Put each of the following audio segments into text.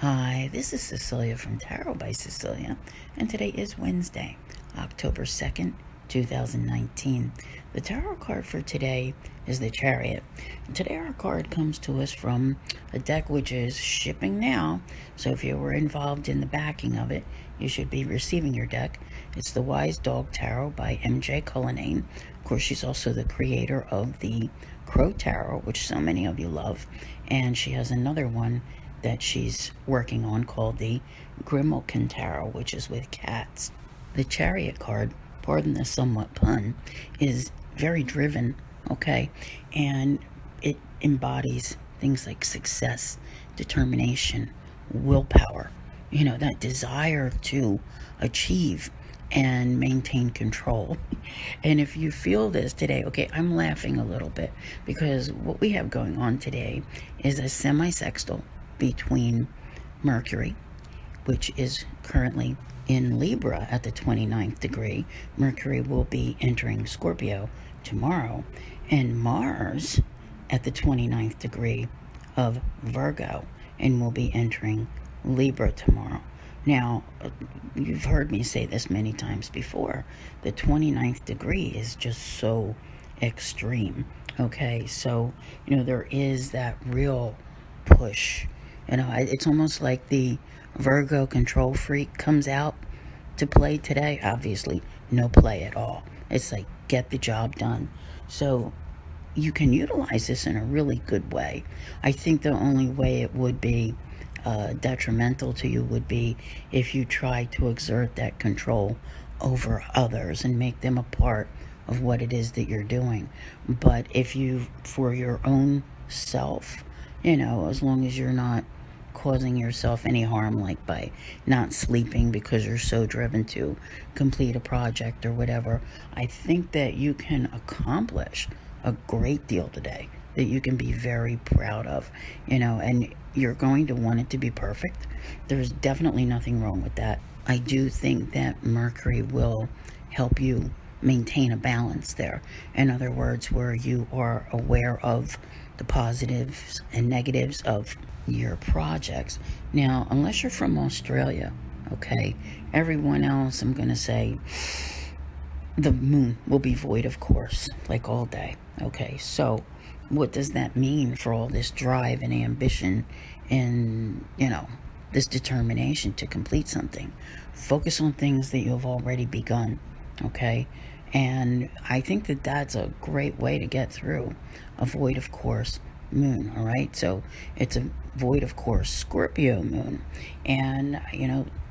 Hi, this is Cecilia from Tarot by Cecilia, and today is Wednesday, October 2nd, 2019. The tarot card for today is the Chariot. And today our card comes to us from a deck which is shipping now, so if you were involved in the backing of it, you should be receiving your deck. It's the Wise Dog Tarot by MJ Cullinane. Of course, she's also the creator of the Crow Tarot, which so many of you love, and she has another one that she's working on called the Grimalkin Tarot, which is with cats. The Chariot card, pardon the somewhat pun, is very driven, okay? And it embodies things like success, determination, willpower, that desire to achieve and maintain control. And if you feel this today, okay, I'm laughing a little bit because what we have going on today is a semi-sextile between Mercury, which is currently in Libra at the 29th degree. Mercury will be entering Scorpio tomorrow, and Mars at the 29th degree of Virgo and will be entering Libra tomorrow. Now, you've heard me say this many times before. The 29th degree is just so extreme, okay? So, there is that real push. It's almost like the Virgo control freak comes out to play today. Obviously, no play at all. It's like, get the job done. So you can utilize this in a really good way. I think the only way it would be detrimental to you would be if you try to exert that control over others and make them a part of what it is that you're doing. But if you, for your own self, as long as you're not causing yourself any harm, like by not sleeping because you're so driven to complete a project or whatever, I think that you can accomplish a great deal today that you can be very proud of, and you're going to want it to be perfect. There's definitely nothing wrong with that. I do think that Mercury will help you maintain a balance there. In other words, where you are aware of the positives and negatives of your projects. Now, unless you're from Australia, okay, everyone else, I'm going to say, the moon will be void, of course, like all day. Okay, so what does that mean for all this drive and ambition and, this determination to complete something? Focus on things that you've already begun, okay? And I think that that's a great way to get through a void, of course, moon, all right? So it's a void, of course, Scorpio moon, and,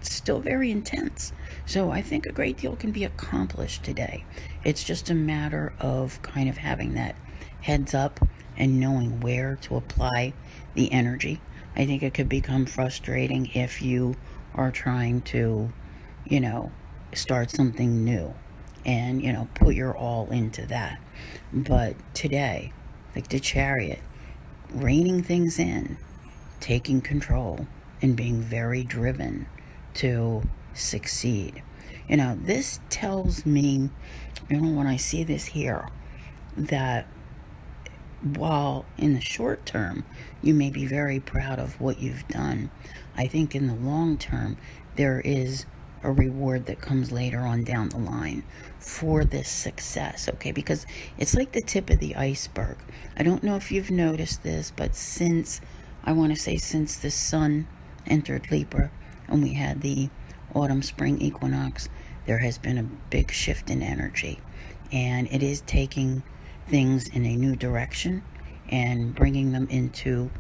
still very intense. So I think a great deal can be accomplished today. It's just a matter of kind of having that heads up and knowing where to apply the energy. I think it could become frustrating if you are trying to, start something new and, put your all into that. But today, like the Chariot, reining things in, taking control, and being very driven to succeed. This tells me, when I see this here, that while in the short term you may be very proud of what you've done, I think in the long term there is a reward that comes later on down the line for this success, okay? Because it's like the tip of the iceberg. I don't know if you've noticed this, but since the sun entered Libra and we had the autumn-spring equinox, there has been a big shift in energy, and it is taking things in a new direction and bringing them into,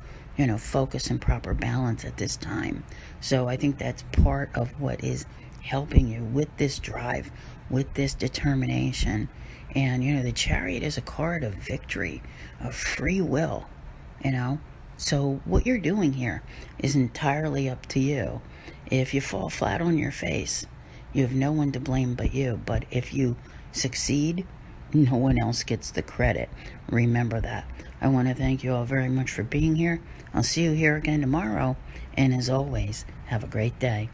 focus and proper balance at this time. So I think that's part of what is helping you with this drive, with this determination. And, the Chariot is a card of victory, of free will, So what you're doing here is entirely up to you. If you fall flat on your face, you have no one to blame but you. But if you succeed, no one else gets the credit. Remember that. I want to thank you all very much for being here. I'll see you here again tomorrow. And as always, have a great day.